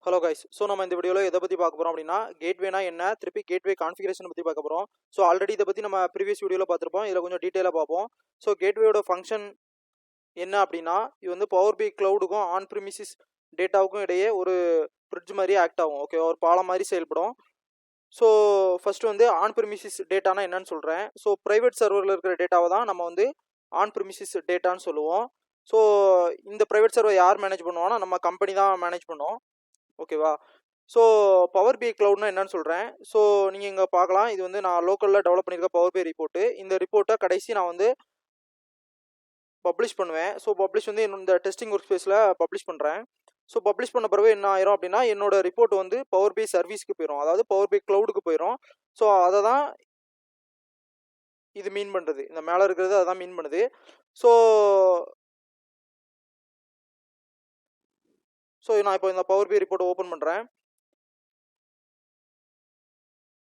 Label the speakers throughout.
Speaker 1: Hello guys. So நம்ம இந்த வீடியோவில் எதை பற்றி பார்க்க போகிறோம் அப்படின்னா, கேட்வேனா என்ன, திருப்பி கேட்வே கான்ஃபிகரேஷன் பற்றி பார்க்க போகிறோம். ஸோ ஆல்ரெடி இதை பற்றி நம்ம ப்ரீவியஸ் வீடியோவில் பார்த்துருப்போம். இதில் கொஞ்சம் டீட்டெயிலாக பார்ப்போம். ஸோ கேட்வேயோட ஃபங்க்ஷன் என்ன அப்படின்னா, இது வந்து பவர் பி க்ளவுடுக்கும் ஆன் ப்ரிமிசிஸ் டேட்டாவுக்கும் இடையே ஒரு பிரிட்ஜ் மாதிரி ஆக்ட் ஆகும். ஓகே, ஒரு பாலம் மாதிரி செயல்படும். ஸோ ஃபர்ஸ்ட் வந்து ஆன் ப்ரிமிசிஸ் டேட்டானா என்னன்னு சொல்கிறேன். ஸோ ப்ரைவேட் சர்வரில் இருக்கிற டேட்டாவை தான் நம்ம வந்து ஆன் ப்ரிமிசிஸ் டேட்டான்னு சொல்லுவோம். ஸோ இந்த ப்ரைவேட் சர்வர் யார் மேனேஜ் பண்ணுவோம்னா, நம்ம கம்பெனி தான் மேனேஜ் பண்ணுவோம். ஓகேவா? ஸோ பவர் பி க்ளவுட்னா என்னன்னு சொல்கிறேன். ஸோ நீங்கள் இங்கே பார்க்கலாம், இது வந்து நான் லோக்கலில் டெவலப் பண்ணியிருக்க பவர் பி ரிப்போர்ட்டு. இந்த ரிப்போர்ட்டை கடைசி நான் வந்து பப்ளிஷ் பண்ணுவேன். ஸோ பப்ளிஷ் வந்து இந்த டெஸ்டிங் ஒர்க் ஸ்பேஸில் பப்ளிஷ் பண்ணுறேன். ஸோ பப்ளிஷ் பண்ண பிறகு என்ன ஆயிரும் அப்படின்னா, என்னோட ரிப்போர்ட் வந்து பவர் பி சர்வீஸ்க்கு போயிடும், அதாவது பவர் பி க்ளவுடுக்கு போயிடும். ஸோ அதை தான் இது மீன் பண்ணுறது, இந்த மேலே இருக்கிறது அதை தான் மீன் பண்ணுது. ஸோ நான் இப்போ இந்த பவர் பி ரிப்போர்ட்டை ஓப்பன் பண்ணுறேன்.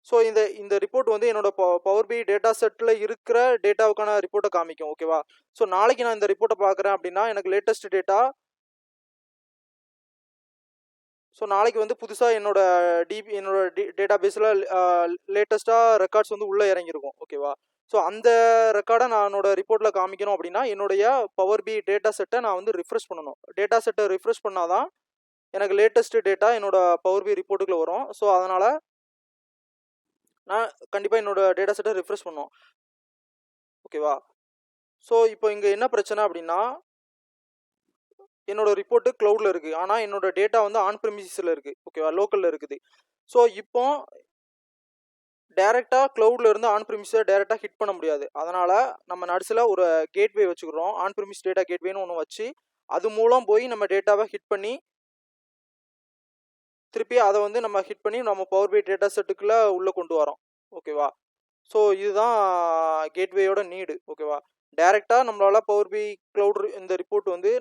Speaker 1: ஸோ இந்த ரிப்போர்ட் வந்து என்னோட பவர் பி டேட்டா செட்டில் இருக்கிற டேட்டாவுக்கான ரிப்போர்ட்டை காமிக்கும். ஓகேவா? ஸோ நாளைக்கு நான் இந்த ரிப்போர்ட்டை பார்க்குறேன் அப்படின்னா, எனக்கு லேட்டஸ்ட் டேட்டா, ஸோ நாளைக்கு வந்து புதுசாக என்னோட டேட்டா பேஸில் லேட்டஸ்ட்டாக ரெக்கார்ட்ஸ் வந்து உள்ளே இறங்கியிருக்கும். ஓகேவா? ஸோ அந்த ரெக்கார்டை நான் என்னோட ரிப்போர்ட்டில் காமிக்கணும் அப்படின்னா, என்னுடைய பவர் பி டேட்டா செட்டை நான் வந்து ரிஃப்ரெஷ் பண்ணணும். டேட்டா செட்டை ரிஃப்ரெஷ் பண்ணால் தான் எனக்கு லேட்டஸ்ட் டேட்டா என்னோட பவர் பி ரிப்போர்ட்டுக்குள்ள வரும். ஸோ அதனால் நான் கண்டிப்பாக என்னோட டேட்டா செட்டை ரிஃப்ரெஷ் பண்ணும். ஓகேவா? ஸோ இப்போ இங்கே என்ன பிரச்சனை அப்படின்னா, என்னோட ரிப்போர்ட்டு க்ளவுடில் இருக்குது, ஆனால் என்னோட டேட்டா வந்து ஆன் ப்ரிமிசிஸில் இருக்குது. ஓகேவா? லோக்கலில் இருக்குது. ஸோ இப்போ டேரெக்டாக க்ளவுடில் இருந்து ஆன் ப்ரிமிஸை டேரெக்டாக ஹிட் பண்ண முடியாது. அதனால் நம்ம நடுசில் ஒரு கேட்வே வச்சுக்கிறோம். ஆன் ப்ரிமிஸ் டேட்டா கேட்வேன்னு ஒன்று வச்சு, அது மூலம் போய் நம்ம டேட்டாவை ஹிட் பண்ணி திருப்பி அதை வந்து நம்ம ஹிட் பண்ணி நம்ம பவர் பி டேட்டா செட்டுக்குள்ளே உள்ளே கொண்டு வரோம். ஓகேவா? ஸோ இதுதான் கேட்வேயோட நீடு. ஓகேவா? டைரெக்டாக நம்மளால் பவர் பி க்ளவுட் இந்த ரிப்போர்ட் வந்து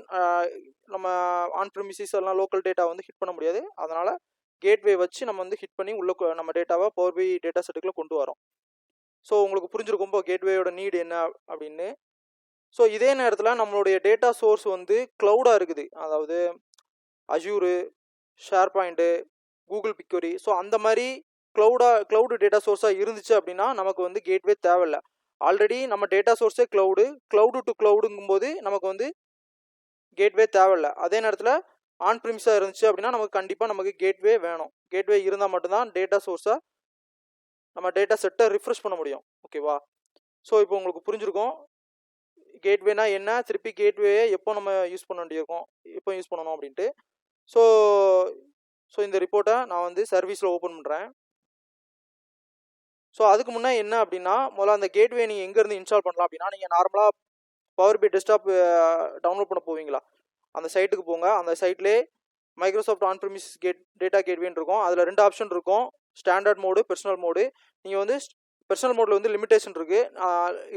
Speaker 1: நம்ம ஆன் ப்ரிமிசிஸ் எல்லாம் லோக்கல் டேட்டா வந்து ஹிட் பண்ண முடியாது. அதனால் கேட்வே வச்சு நம்ம வந்து ஹிட் பண்ணி உள்ள நம்ம டேட்டாவை பவர் பி டேட்டா செட்டுக்குள்ளே கொண்டு வரோம். ஸோ உங்களுக்கு புரிஞ்சிருக்கும் இப்போ கேட்வேயோட நீடு என்ன அப்படின்னு. ஸோ இதே நேரத்தில் நம்மளுடைய டேட்டா சோர்ஸ் வந்து க்ளவுடாக இருக்குது, அதாவது அஜூரு, ஷேர் பாயிண்ட்டு, கூகுள் பிக்வரி. ஸோ அந்த மாதிரி க்ளவுடு டேட்டா சோர்ஸாக இருந்துச்சு அப்படின்னா நமக்கு வந்து கேட்வே தேவையில்லை. ஆல்ரெடி நம்ம டேட்டா சோர்ஸே க்ளவுடு டு க்ளவுடுங்கும் போது நமக்கு வந்து கேட்வே தேவையில்லை. அதே நேரத்தில் ஆன் ப்ரிமிஸாக இருந்துச்சு அப்படின்னா நமக்கு கேட்வே வேணும். கேட்வே இருந்தால் மட்டும்தான் டேட்டா சோர்ஸை நம்ம டேட்டா செட்டை ரிஃப்ரெஷ் பண்ண முடியும். ஓகேவா? ஸோ இப்போ உங்களுக்கு புரிஞ்சிருக்கும் கேட்வேனா என்ன, திருப்பி கேட்வேயை எப்போ நம்ம யூஸ் பண்ண வேண்டியிருக்கோம், எப்போ யூஸ் பண்ணணும் அப்படின்ட்டு. ஸோ இந்த ரிப்போர்ட்டை நான் வந்து சர்வீஸில் ஓப்பன் பண்ணுறேன். ஸோ அதுக்கு முன்னே என்ன அப்படின்னா, முதல்ல அந்த கேட்வே நீங்கள் எங்கேருந்து இன்ஸ்டால் பண்ணலாம் அப்படின்னா, நீங்கள் நார்மலாக பவர் பி டெஸ்க்டாப் டவுன்லோட் பண்ண போவீங்களா, அந்த சைட்டுக்கு போங்க. அந்த சைட்லேயே மைக்ரோசாஃப்ட் ஆன் ப்ரிமிஸ் டேட்டா கேட்வேன்னு இருக்கும். அதில் 2 ஆப்ஷன் இருக்கும், ஸ்டாண்டர்ட் மோடு, பெர்சனல் மோடு. நீங்கள் வந்து பெர்சனல் மோடில் வந்து லிமிடேஷன்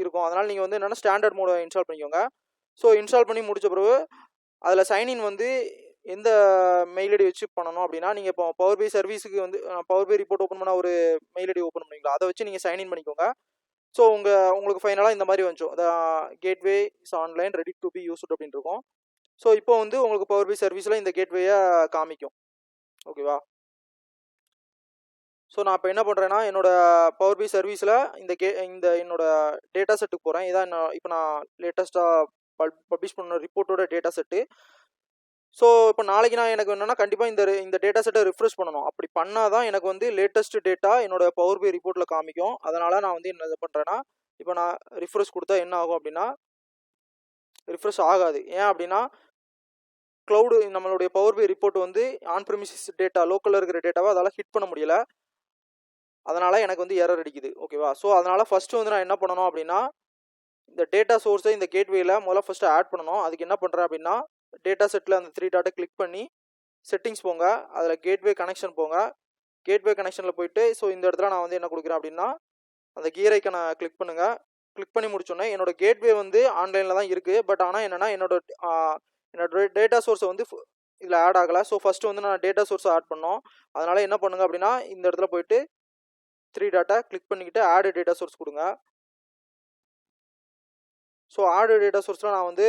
Speaker 1: இருக்கும். அதனால் நீங்கள் வந்து என்னென்னா ஸ்டாண்டர்ட் மோடை இன்ஸ்டால் பண்ணிக்கோங்க. ஸோ இன்ஸ்டால் பண்ணி முடித்த பிறகு அதில் சைன்இன் வந்து எந்த மெயில் ஐடி வச்சு பண்ணணும் அப்படின்னா, நீங்கள் இப்போ பவர் பி சர்வீஸுக்கு வந்து பவர் பி ரிப்போர்ட் ஓப்பன் பண்ணால் ஒரு மெயில் ஐடி ஓப்பன் பண்ணிங்களா, அதை வச்சு நீங்கள் சைன்இன் பண்ணிக்கோங்க. ஸோ உங்களுக்கு ஃபைனலாக இந்த மாதிரி வந்துடும், the gateway is online ready to be used அப்படின்னு இருக்கும். ஸோ இப்போ வந்து உங்களுக்கு பவர் பி சர்வீஸில் இந்த கேட்வேயை காமிக்கும். ஓகேவா? ஸோ நான் இப்போ என்ன பண்ணுறேன்னா, என்னோட பவர் பி சர்வீஸில் இந்த என்னோட டேட்டா செட்டுக்கு போகிறேன். இதான் இப்போ நான் லேட்டஸ்ட்டாக பப்ளிஷ் பண்ண ரிப்போர்ட்டோட டேட்டா செட்டு. ஸோ இப்போ நாளைக்கு நான் எனக்கு என்னென்னா கண்டிப்பாக இந்த டேட்டா செட்டை ரிஃப்ரெஷ் பண்ணணும். அப்படி பண்ணால் தான் எனக்கு வந்து லேட்டஸ்ட் டேட்டா என்னோட பவர் பி ரிப்போர்ட்டில் காமிக்கும். அதனால் நான் வந்து என்ன பண்ணுறேன்னா, இப்போ நான் ரிஃப்ரெஷ் கொடுத்தா என்ன ஆகும் அப்படின்னா, ரிஃப்ரெஷ் ஆகாது. ஏன் அப்படின்னா, நம்மளுடைய பவர் பி ரிப்போர்ட் வந்து ஆன் ப்ரிமிசிஸ் டேட்டா, லோக்கலில் இருக்கிற டேட்டாவை அதால் ஹிட் பண்ண முடியலை. அதனால் எனக்கு வந்து எரர் அடிக்குது. ஓகேவா? ஸோ அதனால் ஃபஸ்ட்டு வந்து நான் என்ன பண்ணணும் அப்படின்னா, இந்த டேட்டா சோர்ஸை இந்த கேட்வேயில் முதல்ல ஃபஸ்ட்டு ஆட் பண்ணணும். அதுக்கு என்ன பண்ணுறேன் அப்படின்னா, டேட்டா செட்டில் அந்த 3 டாட்டை கிளிக் பண்ணி செட்டிங்ஸ் போங்க, அதில் கேட்வே கனெக்ஷன் போங்க. கேட்வே கனெக்ஷனில் போயிட்டு ஸோ இந்த இடத்துல நான் வந்து என்ன கொடுக்குறேன் அப்படின்னா, அந்த கீர் ஐக்கனை கிளிக் பண்ணுங்கள். கிளிக் பண்ணி முடிச்சோன்னே என்னோட கேட்வே வந்து ஆன்லைனில் தான் இருக்குது. பட் ஆனால் என்னென்னா என்னோட டேட்டா சோர்ஸை வந்து இதில் ஆட் ஆகலை. ஸோ ஃபஸ்ட்டு வந்து நான் டேட்டா சோர்ஸை ஆட் பண்ணோம். அதனால் என்ன பண்ணுங்க அப்படின்னா, இந்த இடத்துல போயிட்டு 3 டாட்டை கிளிக் பண்ணிக்கிட்டு ஆட் டேட்டா சோர்ஸ் கொடுங்க. ஸோ ஆட் டேட்டா சோர்ஸில் நான் வந்து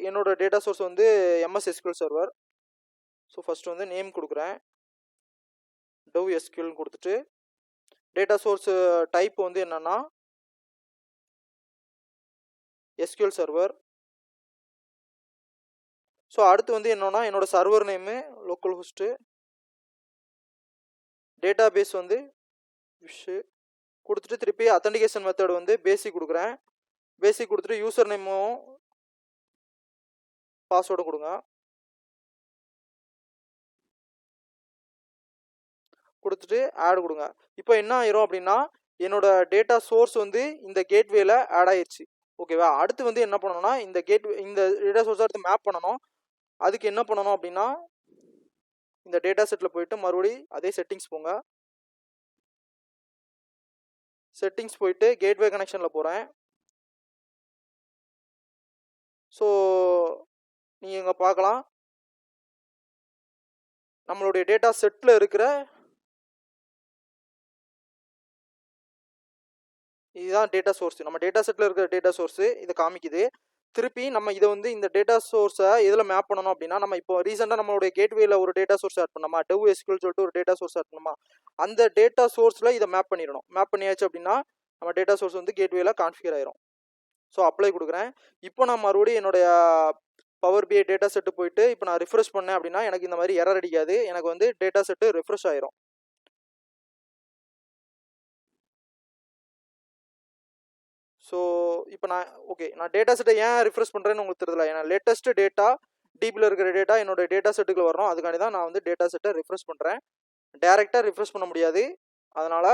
Speaker 1: என்னோட டேட்டா சோர்ஸ் வந்து MS SQL server. So first வந்து நேம் கொடுக்குறேன். டவ் எஸ்கியூல்னு கொடுத்துட்டு டேட்டா சோர்ஸ் டைப் வந்து என்னன்னா எஸ்கியூஎல் சர்வர். ஸோ அடுத்து வந்து என்னன்னா என்னோட server name local host, database வந்து விஷு கொடுத்துட்டு திருப்பி அத்தன்டிகேஷன் மெத்தட் வந்து பேசிக் கொடுக்குறேன். பேசிக் கொடுத்துட்டு யூசர் நேமும் பாஸ்வேர்டும் கொடுங்க. கொடுத்துட்டு ஆட் கொடுங்க. இப்போ என்ன ஆயிரும் அப்படின்னா என்னோட டேட்டா சோர்ஸ் வந்து இந்த கேட்வேல ஆட் ஆயிடுச்சு. ஓகேவா? அடுத்து வந்து என்ன பண்ணணும்னா இந்த டேட்டா சோர்ஸ் எடுத்து மேப் பண்ணணும். அதுக்கு என்ன பண்ணணும் அப்படின்னா இந்த டேட்டா செட்டில் போயிட்டு மறுபடியும் அதே செட்டிங்ஸ் போங்க. செட்டிங்ஸ் போயிட்டு கேட்வே கனெக்ஷனில் போகிறேன். ஸோ நீங்கள் இங்கே பார்க்கலாம் நம்மளுடைய டேட்டா செட்டில் இருக்கிற இதுதான் டேட்டா சோர்ஸ். நம்ம டேட்டா செட்டில் இருக்கிற டேட்டா சோர்ஸு இதை காமிக்குது. திருப்பி நம்ம இதை வந்து இந்த டேட்டா சோர்ஸை எதில் மேப் பண்ணணும் அப்படின்னா நம்ம இப்போ ரீசெண்டாக நம்மளுடைய கேட்வேல ஒரு டேட்டா சோர்ஸ் ஆட் பண்ணோமா, டவ் எஸ்கியூஎல் சொல்லிட்டு ஒரு டேட்டா சோர்ஸ் ஆட் பண்ணோமா, அந்த டேட்டா சோர்ஸில் இதை மேப் பண்ணிடணும். மேப் பண்ணியாச்சு அப்படின்னா நம்ம டேட்டா சோர்ஸ் வந்து கேட்வேல கான்ஃபிகர் ஆயிரும். ஸோ அப்ளை கொடுக்குறேன். இப்போ நான் மறுபடியும் என்னுடைய பவர் பிஐ டேட்டா செட்டு போயிட்டு இப்போ நான் ரிஃப்ரெஷ் பண்ணேன் அப்படின்னா எனக்கு இந்த மாதிரி எரர் அடிக்காது. எனக்கு வந்து டேட்டா செட்டு ரிஃப்ரெஷ் ஆயிரும். ஸோ இப்போ நான் டேட்டா செட்டை ஏன் ரிஃப்ரெஷ் பண்ணுறேன்னு உங்களுக்கு தெரியல. ஏன்னா லேட்டஸ்ட் டேட்டா டிபியில் இருக்கிற டேட்டா என்னோட டேட்டா செட்டுக்குள்ள வரணும். அதுக்காண்டி தான் நான் வந்து டேட்டா செட்டை ரிஃப்ரெஷ் பண்ணுறேன். டேரெக்டாக ரிஃப்ரெஷ் பண்ண முடியாது. அதனால்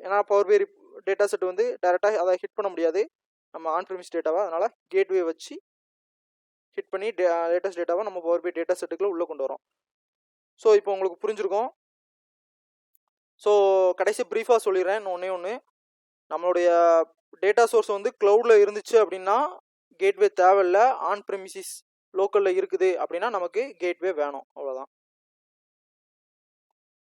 Speaker 1: ஏன்னா பவர் பிஐ டேட்டா செட் வந்து டேரெக்டாக அதை ஹிட் பண்ண முடியாது நம்ம ஆன் ப்ரிமிஸ் டேட்டாவை. அதனால் கேட்வே வச்சு ஹிட் பண்ணி லேட்டஸ்ட் டேட்டாவை நம்ம பவர் பிஐ டேட்டா செட்டுக்குள்ள உள்ளே கொண்டு வரோம். ஸோ இப்போ உங்களுக்கு புரிஞ்சிருக்கும். ஸோ கடைசி ப்ரீஃபாக சொல்லிடுறேன் ஒன்று. நம்மளுடைய டேட்டா சோர்ஸ் வந்து க்ளவுடில் இருந்துச்சு அப்படின்னா கேட்வே தேவையில்லை. ஆன் ப்ரிமிசிஸ் லோக்கலில் இருக்குது அப்படின்னா நமக்கு கேட்வே வேணும். அவ்வளோதான்.